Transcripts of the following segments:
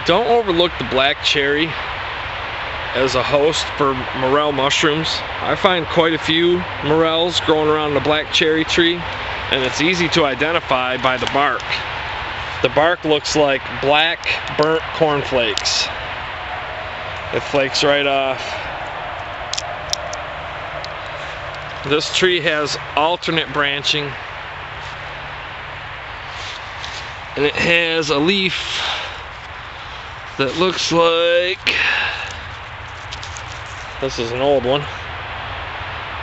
Don't overlook the black cherry as a host for morel mushrooms. I find quite a few morels growing around the black cherry tree, and it's easy to identify by the bark. The bark looks like black burnt cornflakes. It flakes right off. This tree has alternate branching, and it has a leaf that looks like, this is an old one,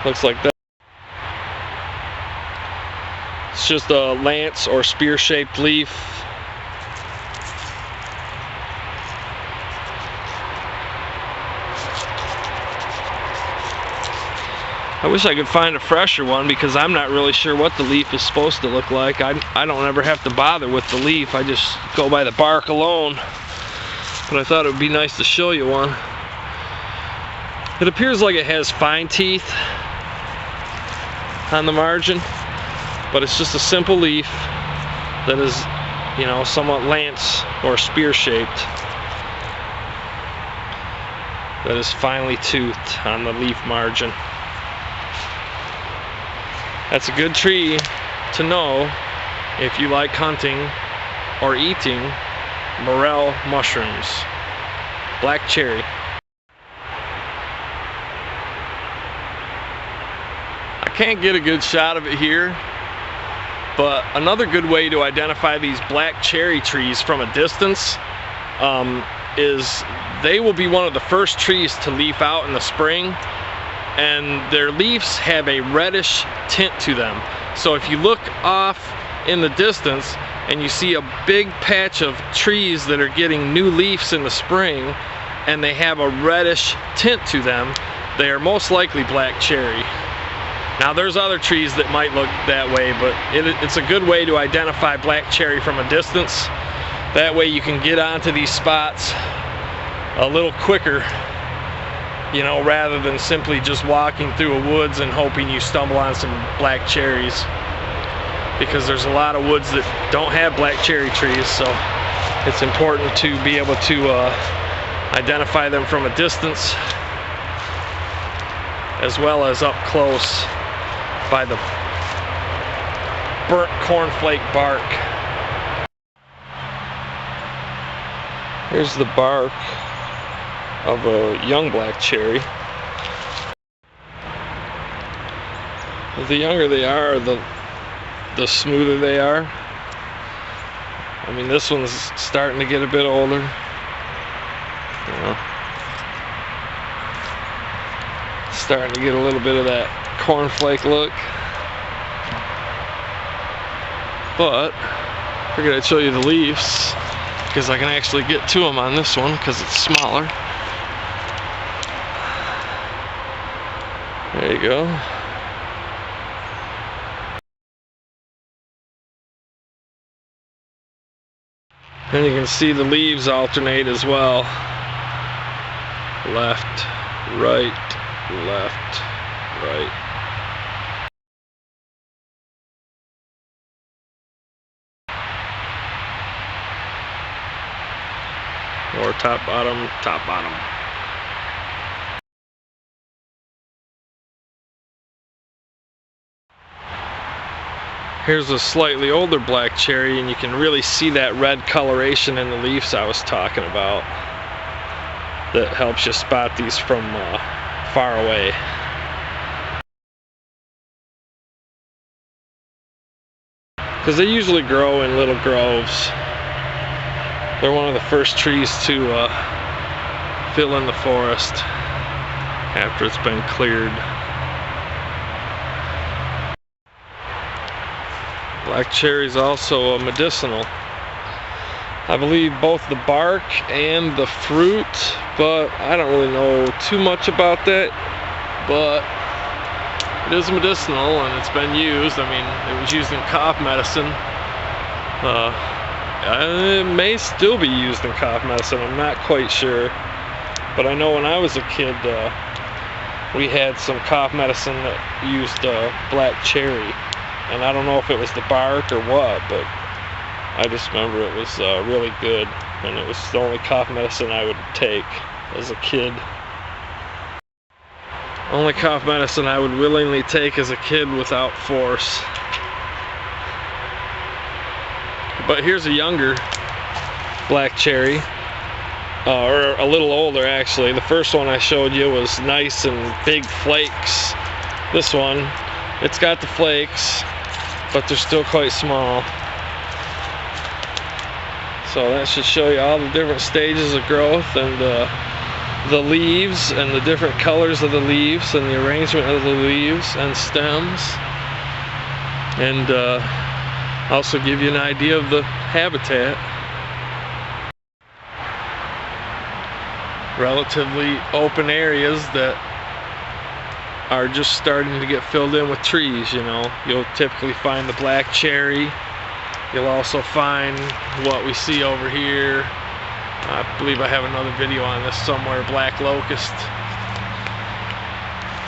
looks like that. It's just a lance or spear shaped leaf. I wish I could find a fresher one, because I'm not really sure what the leaf is supposed to look like. I don't ever have to bother with the leaf. I just go by the bark alone. But I thought it would be nice to show you one. It appears like it has fine teeth on the margin, but it's just a simple leaf that is, you know, somewhat lance or spear shaped, that is finely toothed on the leaf margin. That's a good tree to know if you like hunting or eating morel mushrooms. Black cherry. I can't get a good shot of it here, but another good way to identify these black cherry trees from a distance is they will be one of the first trees to leaf out in the spring, and their leaves have a reddish tint to them. So if you look off in the distance and you see a big patch of trees that are getting new leaves in the spring and they have a reddish tint to them, they are most likely black cherry. Now there's other trees that might look that way, but it's a good way to identify black cherry from a distance. That way you can get onto these spots a little quicker, you know, rather than simply just walking through a woods and hoping you stumble on some black cherries, because there's a lot of woods that don't have black cherry trees. So it's important to be able to identify them from a distance as well as up close by the burnt cornflake bark. Here's the bark of a young black cherry. The younger they are, the smoother they are. I mean, this one's starting to get a bit older. You know, starting to get a little bit of that cornflake look. But I figured I'd show you the leaves, because I can actually get to them on this one because it's smaller. There you go. And you can see the leaves alternate as well. Left, right, left, right. Or top, bottom, top, bottom. Here's a slightly older black cherry, and you can really see that red coloration in the leaves I was talking about. That helps you spot these from far away. Because they usually grow in little groves. They're one of the first trees to fill in the forest after it's been cleared. Black cherry is also medicinal. I believe both the bark and the fruit, but I don't really know too much about that. But it is medicinal and it's been used. I mean, it was used in cough medicine. It may still be used in cough medicine, I'm not quite sure. But I know when I was a kid, we had some cough medicine that used black cherry. And I don't know if it was the bark or what, but I just remember it was really good. and it was the only cough medicine I would take as a kid. Only cough medicine I would willingly take as a kid without force. But here's a younger black cherry, or a little older actually. The first one I showed you was nice and big flakes. This one, it's got the flakes, but they're still quite small. So that should show you all the different stages of growth, and the leaves and the different colors of the leaves and the arrangement of the leaves and stems, and also give you an idea of the habitat. Relatively open areas that are just starting to get filled in with trees, you know. You'll typically find the black cherry. You'll also find what we see over here. I believe I have another video on this somewhere, black locust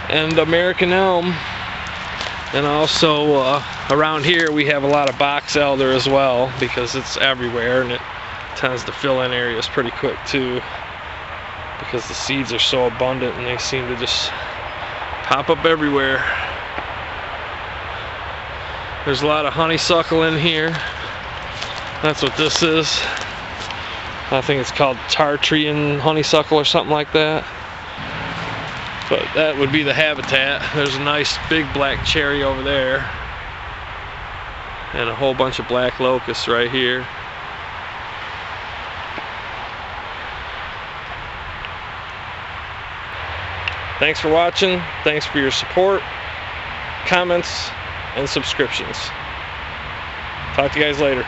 and American elm. And also around here we have a lot of box elder as well, because it's everywhere and it tends to fill in areas pretty quick too, because the seeds are so abundant and they seem to just pop up everywhere. There's a lot of honeysuckle in here. That's what this is. I think it's called Tartarian honeysuckle or something like that. But that would be the habitat. There's a nice big black cherry over there, and a whole bunch of black locusts right here. Thanks for watching. Thanks for your support, comments, and subscriptions. Talk to you guys later.